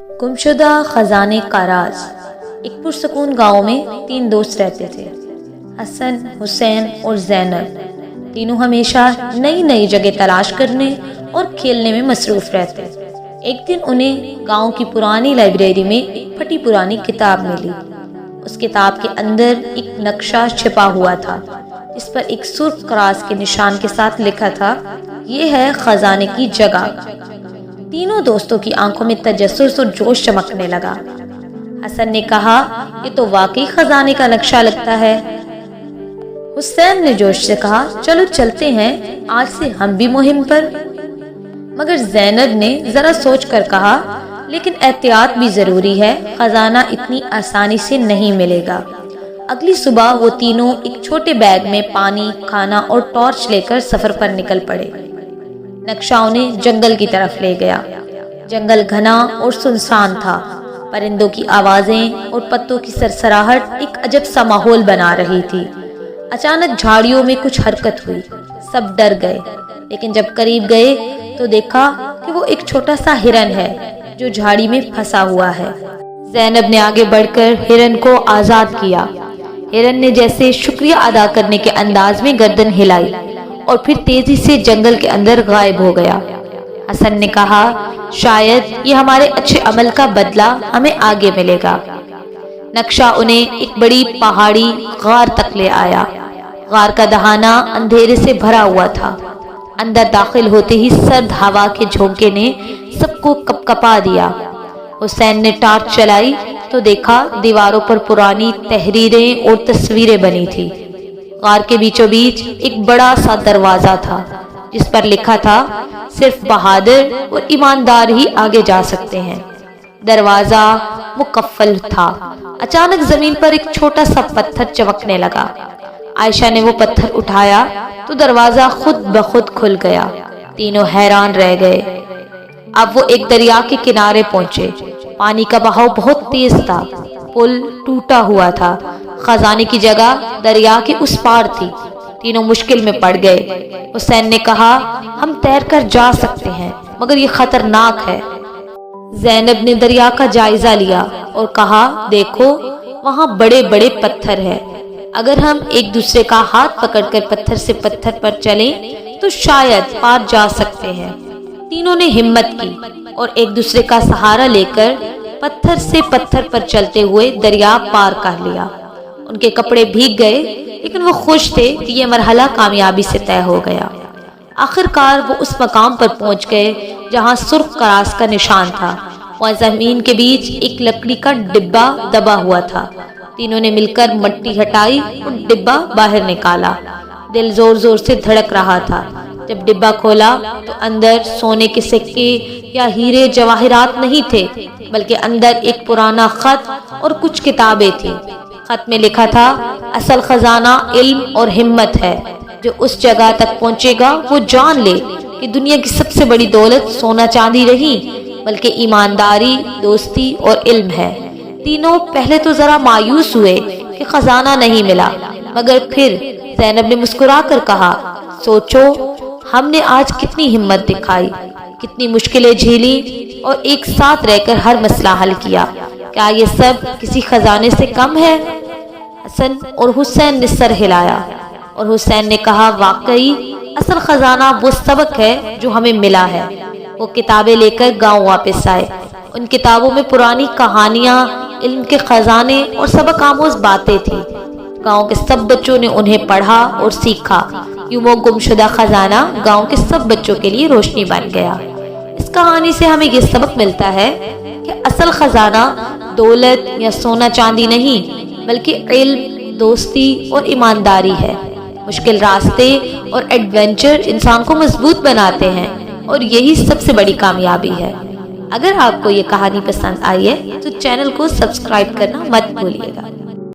गुमशुदा खजाने का राज। एक पुरसकून गांव में 3 दोस्त रहते थे, हसन, हुसैन और ज़ैनब। तीनों हमेशा नई नई जगह तलाश करने और खेलने में मसरूफ रहते। एक दिन उन्हें गांव की पुरानी लाइब्रेरी में एक फटी पुरानी किताब मिली। उस किताब के अंदर एक नक्शा छिपा हुआ था, जिस पर एक सुर्ख क्रास के निशान के साथ लिखा था, ये है खजाने की जगह। तीनों दोस्तों की आंखों में तजस्सुस और जोश चमकने लगा। हसन ने कहा, ये तो वाकई खजाने का नक्शा लगता है। हुसैन ने जोश से कहा, चलो चलते हैं, आज से हम भी मुहिम पर। मगर ज़ैनब ने जरा सोच कर कहा, लेकिन एहतियात भी जरूरी है, खजाना इतनी आसानी से नहीं मिलेगा। अगली सुबह वो तीनों एक छोटे बैग में पानी, खाना और टॉर्च लेकर सफर पर निकल पड़े। नक्शा उन्हें जंगल की तरफ ले गया। जंगल घना और सुनसान था। परिंदों की आवाजें और पत्तों की सरसराहट एक अजब सा माहौल बना रही थी। अचानक झाड़ियों में कुछ हरकत हुई। सब डर गए, लेकिन जब करीब गए तो देखा कि वो एक छोटा सा हिरन है जो झाड़ी में फंसा हुआ है। ज़ैनब ने आगे बढ़कर हिरन को आजाद किया। हिरन ने जैसे शुक्रिया अदा करने के अंदाज में गर्दन हिलाई और फिर तेजी से जंगल के अंदर गायब हो गया। हसन ने कहा, शायद ये हमारे अच्छे अमल का बदला हमें आगे मिलेगा। नक्शा उन्हें एक बड़ी पहाड़ी गार तक ले आया। गार का दहाना अंधेरे से भरा हुआ था। अंदर दाखिल होते ही सर्द हवा के झोंके ने सबको कपकपा दिया। हुसैन ने टॉर्च चलाई तो देखा दीवारों पर पुरानी तहरीरें और तस्वीरें बनी थी। गार के बीचों बीच एक बड़ा सा दरवाजा था, जिस पर लिखा था, सिर्फ बहादुर और ईमानदार ही आगे जा सकते हैं। दरवाजा मुकफ्फल था। अचानक जमीन पर एक छोटा सा पत्थर चमकने लगा। आयशा ने वो पत्थर उठाया तो दरवाजा खुद ब खुद खुल गया। तीनों हैरान रह गए। अब वो एक दरिया के किनारे पहुंचे। पानी का बहाव बहुत तेज था। पुल टूटा हुआ था। खजाने की जगह दरिया के उस पार थी। तीनों मुश्किल में पड़ गए। हुसैन ने कहा, हम तैरकर जा सकते हैं, मगर ये खतरनाक है। ज़ैनब ने दरिया का जायजा लिया और कहा, देखो वहाँ बड़े बड़े पत्थर हैं। अगर हम एक दूसरे का हाथ पकड़कर पत्थर से पत्थर पर चलें तो शायद पार जा सकते हैं। तीनों ने हिम्मत की और एक दूसरे का सहारा लेकर पत्थर से पत्थर पर चलते हुए दरिया पार कर लिया। उनके कपड़े भीग गए, लेकिन वो खुश थे कि ये मरहला कामयाबी से तय हो गया। आखिरकार वो उस मकाम पर पहुंच गए जहां सुर्ख क्रास का निशान था। वहां जमीन के बीच एक लकड़ी का डिब्बा दबा हुआ था। तीनों ने मिलकर मट्टी हटाई और डिब्बा बाहर निकाला। दिल जोर जोर से धड़क रहा था। जब डिब्बा खोला तो अंदर सोने के सिक्के या हीरे जवाहिरात नहीं थे, बल्कि अंदर एक पुराना खत और कुछ किताबें थी। खत में लिखा था, असल खजाना इल्म और हिम्मत है। जो उस जगह तक पहुंचेगा वो जान ले कि दुनिया की सबसे बड़ी दौलत सोना चांदी रही, बल्कि ईमानदारी, दोस्ती और इल्म है। तीनों पहले तो जरा मायूस हुए कि खजाना नहीं मिला, मगर फिर ज़ैनब ने मुस्कुरा कर कहा, सोचो हमने आज कितनी हिम्मत दिखाई, कितनी मुश्किलें झेली और एक साथ रहकर हर मसला हल किया। क्या ये सब किसी खजाने से कम है? हसन और हुसैन ने सर हिलाया और हुसैन ने कहा, वाकई असल खजाना वो सबक है जो हमें मिला है। वो किताबें लेकर गांव वापस आए। उन किताबों में पुरानी कहानियां, इल्म के खजाने और सबक आमोज बातें थी। गांव के सब बच्चों ने उन्हें पढ़ा और सीखा। यूं वो गुमशुदा खजाना गांव के सब बच्चों के लिए रोशनी बन गया। इस कहानी से हमें ये सबक मिलता है कि असल खजाना दौलत या सोना चांदी नहीं, बल्कि इल्म, दोस्ती और ईमानदारी है। मुश्किल रास्ते और एडवेंचर इंसान को मजबूत बनाते हैं और यही सबसे बड़ी कामयाबी है। अगर आपको ये कहानी पसंद आई है तो चैनल को सब्सक्राइब करना मत भूलिएगा।